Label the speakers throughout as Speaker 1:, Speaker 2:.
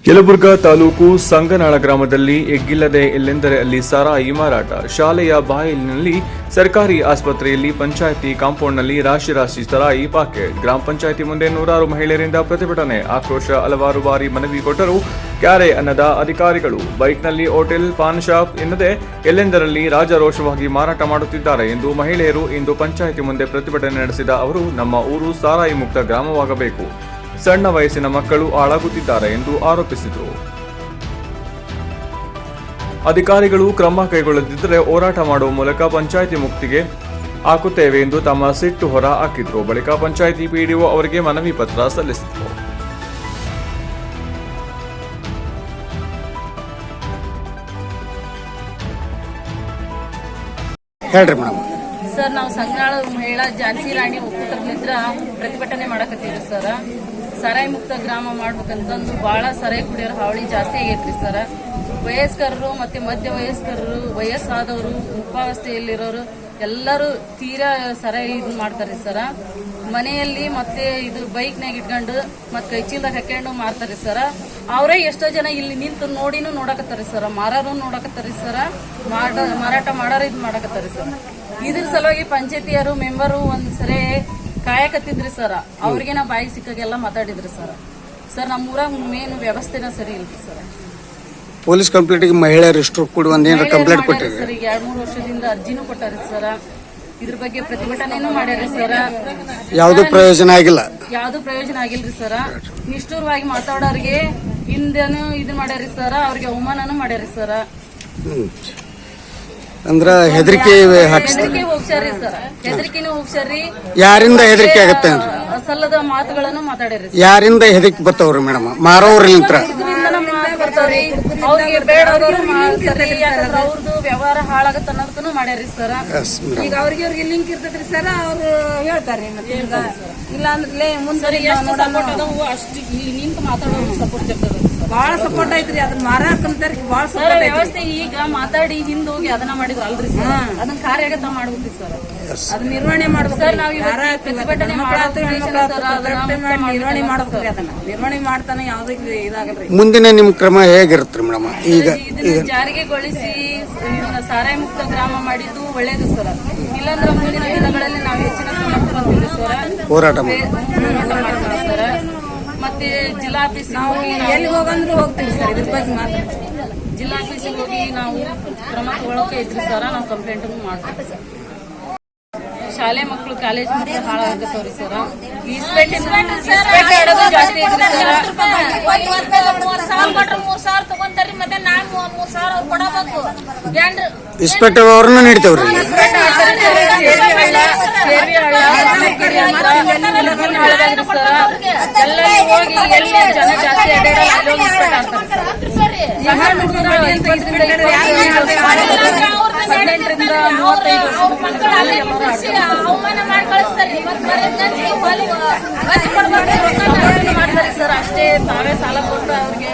Speaker 1: ಯಲಬುರ್ಗಾ ತಾಲೂಕು ಸಂಗನಾಳ ಗ್ರಾಮದಲ್ಲಿ ಎಗ್ಗಿಲ್ಲದೆ ಎಲ್ಲೆಂದರೆ ಅಲ್ಲಿ ಸಾರಾಯಿ ಮಾರಾಟ. ಶಾಲೆಯ ಬಾಯಿಲಿನಲ್ಲಿ, ಸರ್ಕಾರಿ ಆಸ್ಪತ್ರೆಯಲ್ಲಿ, ಪಂಚಾಯಿತಿ ಕಾಂಪೌಂಡ್ನಲ್ಲಿ ರಾಶಿ ಸಾರಾಯಿ ಪಾಕೆಟ್. ಗ್ರಾಮ ಪಂಚಾಯಿತಿ ಮುಂದೆ ನೂರಾರು ಮಹಿಳೆಯರಿಂದ ಪ್ರತಿಭಟನೆ, ಆಕ್ರೋಶ. ಹಲವಾರು ಬಾರಿ ಮನವಿ ಕೊಟ್ಟರೂ ಕ್ಯಾರೆ ಅನ್ನದ ಅಧಿಕಾರಿಗಳು. ಬೈಕ್ನಲ್ಲಿ ಹೋಟೆಲ್, ಪಾನ್ ಶಾಪ್ ಎನ್ನದೆ ಎಲ್ಲೆಂದರಲ್ಲಿ ರಾಜಾರೋಷವಾಗಿ ಮಾರಾಟ ಮಾಡುತ್ತಿದ್ದಾರೆ ಎಂದು ಮಹಿಳೆಯರು ಇಂದು ಪಂಚಾಯಿತಿ ಮುಂದೆ ಪ್ರತಿಭಟನೆ ನಡೆಸಿದ ಅವರು, ನಮ್ಮ ಊರು ಸಾರಾಯಿ ಮುಕ್ತ ಗ್ರಾಮವಾಗಬೇಕು, ಸಣ್ಣ ವಯಸ್ಸಿನ ಮಕ್ಕಳು ಹಾಳಾಗುತ್ತಿದ್ದಾರೆ ಎಂದು ಆರೋಪಿಸಿದರು. ಅಧಿಕಾರಿಗಳು ಕ್ರಮ ಕೈಗೊಳ್ಳದಿದ್ದರೆ ಹೋರಾಟ ಮಾಡುವ ಮೂಲಕ ಪಂಚಾಯಿತಿ ಮುಕ್ತಿಗೆ ಹಾಕುತ್ತೇವೆ ಎಂದು ತಮ್ಮ ಸಿಟ್ಟು ಹೊರ ಹಾಕಿದ್ರು. ಬಳಿಕ ಪಂಚಾಯಿತಿ ಪಿಡಿಒ ಅವರಿಗೆ ಮನವಿ ಪತ್ರ ಸಲ್ಲಿಸಿದರು.
Speaker 2: ಹೇಳ್ರಿ ಮೇಡಮ್.
Speaker 3: ಸರ್, ನಾವು ಸಂಗನಾಳ ಮಹಿಳಾ ಝಾನ್ಸಿ ರಾಣಿ ಒಕ್ಕೂಟದಿಂದ ಪ್ರತಿಭಟನೆ ಮಾಡಕತ್ತೀವಿ ಸರ್. ಸಾರಾಯಿ ಮುಕ್ತ ಗ್ರಾಮ ಮಾಡ್ಬೇಕಂತಂದು ಬಹಳ ಸಾರಾಯಿ ಕುಡಿಯೋರು ಹಾವಳಿ ಜಾಸ್ತಿ ಆಗೈತ್ರಿ ಸರ್. ವಯಸ್ಕರರು ಮತ್ತೆ ಮಧ್ಯ ವಯಸ್ಕರರು, ವಯಸ್ಸಾದವರು, ಮುಪ್ಪಾವಸ್ಥೆಯಲ್ಲಿರೋರು ಎಲ್ಲರೂ ತೀರಾ ಸಾರಾಯಿ ಇದು ಮಾಡ್ತಾರೆ ಸರ್. ಮನೆಯಲ್ಲಿ ಮತ್ತೆ ಇದು ಬೈಕ್ನಾಗ ಇಟ್ಕೊಂಡು ಮತ್ತೆ ಕೈ ಚೀಲದಾಗ ಹಾಕೊಂಡು ಮಾರ್ತಾರೆ ಸರ್. ಅವರೇ ಎಷ್ಟೋ ಜನ ಇಲ್ಲಿ ನಿಂತು ನೋಡಿನೂ ನೋಡಕತ್ತಾರೆ ಸರ್, ಮಾರಾರು ನೋಡಕತ್ತಾರೆ ಸರ್, ಮಾರಾಟ ಮಾಡೋರು ಇದು ಮಾಡಕತ್ತಾರೆ ಸರ್. ಇದ್ರ ಸಲುವಾಗಿ ಪಂಚಾಯತಿಯರು ಮೆಂಬರು ಒಂದ್ಸರಿ ಕಾಯಕತ್ತಿದ್ರಿ ಸರ್. ಅವ್ರಿಗೆ ನಾ ಬಾಯಿಗೆ ಸಿಕ್ಕಾಗೆಲ್ಲ ಮಾತಾಡಿದ್ರಿ ಸರ್. ನಮ್ಮ ಊರಾಗ ಮೇನ್ ವ್ಯವಸ್ಥೆನ ಸರಿ ಇಲ್ರಿ ಸರ್.
Speaker 2: ಪೊಲೀಸ್ ಕಂಪ್ಲೇಂಟ್ ಮಹಿಳೆಯರು ಇಷ್ಟು ಕೂಡ ಒಂದೇನು ಕಂಪ್ಲೇಂಟ್ ಕೊಟ್ಟಿರಿ
Speaker 3: ಸರ್. ಈಗ 2-3 ವರ್ಷದಿಂದ ಅರ್ಜಿನೂ ಕೊಟ್ಟಾರಿ ಸರ್. ಇದ್ರ ಬಗ್ಗೆ ಪ್ರತಿಭಟನೆನೂ ಮಾಡ್ಯಾರಿ ಸರ್.
Speaker 2: ಯಾವ್ದು ಪ್ರಯೋಜನ ಆಗಿಲ್ಲ.
Speaker 3: ಯಾವ್ದು ಪ್ರಯೋಜನ ಆಗಿಲ್ರಿ ಸರ್. ನಿಷ್ಠೂರವಾಗಿ ಮಾತಾಡೋರಿಗೆ ಹಿಂದೆನೂ ಇದು ಮಾಡ್ಯಾರಿ ಸರ್, ಅವ್ರಿಗೆ ಅವಮಾನನೂ ಮಾಡ್ಯಾರಿ ಸರ್.
Speaker 2: ಅಂದ್ರ ಹೆದರಿಕೆ
Speaker 3: ಹೋಗ್ಸಾರಿ ಸರ್, ಹೆದರಿಕೆನೂ ಹೋಗ್ಸಾರಿ.
Speaker 2: ಯಾರಿಂದ ಹೆದರಿಕೆ ಆಗತ್ತೆ?
Speaker 3: ಸಲ್ಲದ ಮಾತುಗಳನ್ನು ಮಾತಾಡ್ಯಾರಿ.
Speaker 2: ಯಾರಿಂದ ಹೆದರಿಕೆ ಬರ್ತಾವ್ರಿ ಮೇಡಮ್? ಮಾರೋರ್ಲಿಂತ್ರ
Speaker 3: ಬರ್ತಾವ್ರಿ. ಅವ್ರಿಗೆ ಬೇಡದವ್ರು ಮಾಡ್ತಾರಿ, ಯಾಕಂದ್ರೆ ಅವ್ರದ್ದು ವ್ಯವಹಾರ ಹಾಳಾಗತ್ತ ಅನ್ನೋದಕ್ಕೂ ಮಾಡ್ಯಾರಿ ಸರ್.
Speaker 4: ಈಗ ಅವ್ರಿಗೆ ಲಿಂಕ್ ಇರ್ತೈತ್ರಿ ಸರ್, ಅವ್ರು ಹೇಳ್ತಾರ್ರಿ. ಇಲ್ಲ ಅಂದ್ರೆ ಮುಂದೆ
Speaker 3: ಅಷ್ಟು ನಿಂತು ಮಾತಾಡೋರು ಸಪೋರ್ಟ್ ಇರ್ತದೆ.
Speaker 4: ಬಹಳ ಸಪೋರ್ಟ್ ಐತ್ರಿ. ಅದನ್ನ ಮಾರಾಕಂತ ಬಹಳ
Speaker 3: ವ್ಯವಸ್ಥೆ ಈಗ ಮಾತಾಡಿ ಹಿಂದ್ ಹೋಗಿ ಅದನ್ನ ಮಾಡಿದ್ರು ಅಲ್ರಿ ಸರ್. ಅದನ್ನ ಕಾರ್ಯಗತ ಮಾಡ್ಬೇಕ್ರಿ ಸರ್.
Speaker 4: ಅದನ್ನ ನಿರ್ವಹಣೆ ಮಾಡ್ಬೇಕು
Speaker 3: ಸರ್. ನಾವು ಪ್ರತಿಭಟನೆ
Speaker 4: ನಿರ್ವಹಣೆ ಮಾಡ್ಬೇಕ್ರಿ. ಅದನ್ನ ನಿರ್ವಹಣೆ ಮಾಡ್ತಾನೆ ಯಾವ್ದಕ್ಕೆ ಇದಾಗಲ್ರಿ.
Speaker 2: ಮುಂದಿನ ನಿಮ್ ಕ್ರಮ ಹೇಗಿರುತ್ತೆ ಮೇಡಮ್? ಈಗ
Speaker 3: ಜಾರಿಗೆಗೊಳಿಸಿ ಸಾರಾಯಿ ಮುಕ್ತ ಗ್ರಾಮ ಮಾಡಿದ್ದು ಒಳ್ಳೇದು ಸರ್. ಇಲ್ಲಾಂದ್ರೆ ಮುಂದಿನ ದಿನಗಳಲ್ಲಿ ನಾವು ಹೆಚ್ಚಿನ ಕ್ರಮ ತಗೊಂತೀವಿ ಸರ್,
Speaker 2: ಹೋರಾಟ
Speaker 3: ಮಾಡ್ತೀವಿ ಸರ್. ಮತ್ತೆ ಜಿಲ್ಲಾಫೀಸ್
Speaker 4: ಎಲ್ಲಿ ಹೋಗಂದ್ರೆ ಹೋಗ್ತೀವಿ ಸರ್. ಇದ್ರ ಬಗ್ಗೆ ಮಾತಾಡ್ತೀವಿ.
Speaker 3: ಜಿಲ್ಲಾಫೀಸಿಗೆ ಹೋಗಿ ನಾವು ಕ್ರಮ ತಗೊಳಕ್ಕೆ ಇದ್ರಿ ಸರ್. ನಾವು ಕಂಪ್ಲೇಂಟ್ ಮಾಡ್ತೀವಿ ಸರ್. ಶಾಲೆ ಮಕ್ಕಳು, ಕಾಲೇಜ್ ಮಕ್ಕಳು ಹಾಳಾಗತ್ತವ್ರಿ ಸರ್. ಜಾಸ್ತಿ
Speaker 2: ಇನ್ಸ್ಪೆಕ್ಟರ್ ಅವ್ರನ್ನ ನೀಡ್ತೇವ್ರಿ.
Speaker 3: ಹೋಗಿ ಎಲ್ಲಿ ಜನ ಜಾಸ್ತಿ
Speaker 5: ಅವಮಾನ ಮಾಡಿ ಕಳಿಸ್ತಾರೆ
Speaker 3: ಸರ್. ಅಷ್ಟೇ ತಾವೇ ಸಾಲ ಕೊಟ್ಟು ಅವ್ರಿಗೆ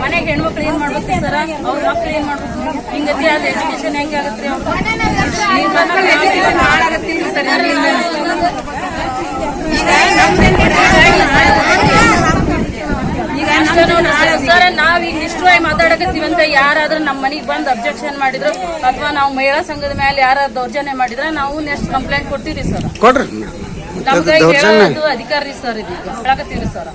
Speaker 3: ಮನೆಗೆ ಹೆಣ್ಮಕ್ಳು ಏನ್ ಮಾಡ್ಬೇಕು ಸರ್? ಅವ್ರ ಮಕ್ಳು ಏನ್ ಮಾಡ್ಬೇಕು? ಹಿಂಗತಿ ಆದ ಎಜುಕೇಶನ್ ಹೆಂಗೆ ಆಗತ್ರಿ? ಸರ್, ನಾವ್ ಈಗ ನಿಷ್ಠುರಾಗಿ ಮಾತಾಡಕತ್ತೀವಿ ಅಂತ ಯಾರಾದ್ರೂ ನಮ್ಮ ಮನೆಗೆ ಬಂದು ಅಬ್ಜೆಕ್ಷನ್ ಮಾಡಿದ್ರು ಅಥವಾ ನಾವು ಮಹಿಳಾ ಸಂಘದ ಮೇಲೆ ಯಾರಾದ್ರು ದೌರ್ಜನ್ಯ ಮಾಡಿದ್ರೆ ನಾವು ನೆಕ್ಸ್ಟ್ ಕಂಪ್ಲೇಂಟ್ ಕೊಡ್ತೀವಿ ಸರ್.
Speaker 2: ಕೊಡ್ರಿ.
Speaker 3: ನಮ್ಗೆ ಹೇಳೋದು ಅಧಿಕಾರಿ ಸರ್. ಇದೀಗ ಹೇಳಕತ್ತೀವಿ ಸರ್.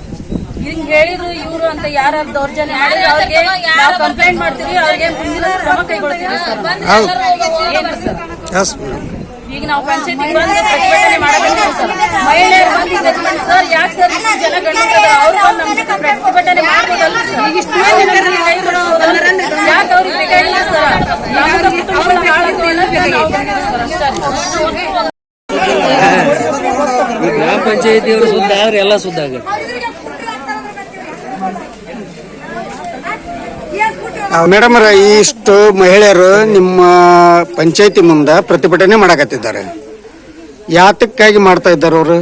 Speaker 3: ಹಿಂಗ್ ಹೇಳಿದ್ರು ಇವ್ರು ಅಂತ ಯಾರಾದ್ರು ದೌರ್ಜನ್ಯ ಮಾಡಿದ್ರೆ ಅವ್ರಿಗೆ ನಾವು ಕಂಪ್ಲೇಂಟ್ ಮಾಡ್ತೀವಿ, ಅವ್ರಿಗೆ ಮುಂದಿನ ಕ್ರಮ ಕೈಗೊಳ್ತೀವಿ ಸರ್. ಈಗ ನಾವು ಪಂಚಾಯತಿಗೆ ಬಂದು ಪ್ರತಿಭಟನೆ ಮಾಡಬೇಕು ಸರ್. ಮಹಿಳೆಯರು ಬಂದು ಜಜ್ಮೆಂಟ್ ಸರ್, ಯಾಕೆ ಸರ್ ಇಷ್ಟು ಜನ ಗಂಡ ಅವ್ರು ಬಂದು ನಮ್ಗೆ ಪ್ರತಿಭಟನೆ ಮಾಡ್ಬೋದಲ್ಲ ಸರ್? ಯಾಕೆ ಅವ್ರಿಗೆ ಬೇಕಾಗಿಲ್ಲ ಸರ್?
Speaker 6: ಗ್ರಾಮ ಪಂಚಾಯತಿಯವರು ಸುದ್ದ ಆದ್ರೆ ಎಲ್ಲ ಸುದ್ದ ಆಗುತ್ತೆ.
Speaker 2: ಮೇಡಮ್, ಇಷ್ಟು ಮಹಿಳೆಯರು ನಿಮ್ಮ ಪಂಚಾಯತಿ ಮುಂದೆ ಪ್ರತಿಭಟನೆ ಮಾಡಕತ್ತಿದ್ದಾರೆ. ಯಾತಕ್ಕಾಗಿ ಮಾಡ್ತಾ ಇದ್ದಾರೆ ಅವರು?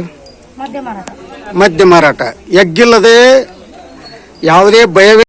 Speaker 2: ಮದ್ಯ ಮಾರಾಟ. ಎಗ್ಗಿಲ್ಲದೆ ಯಾವುದೇ ಭಯವೇ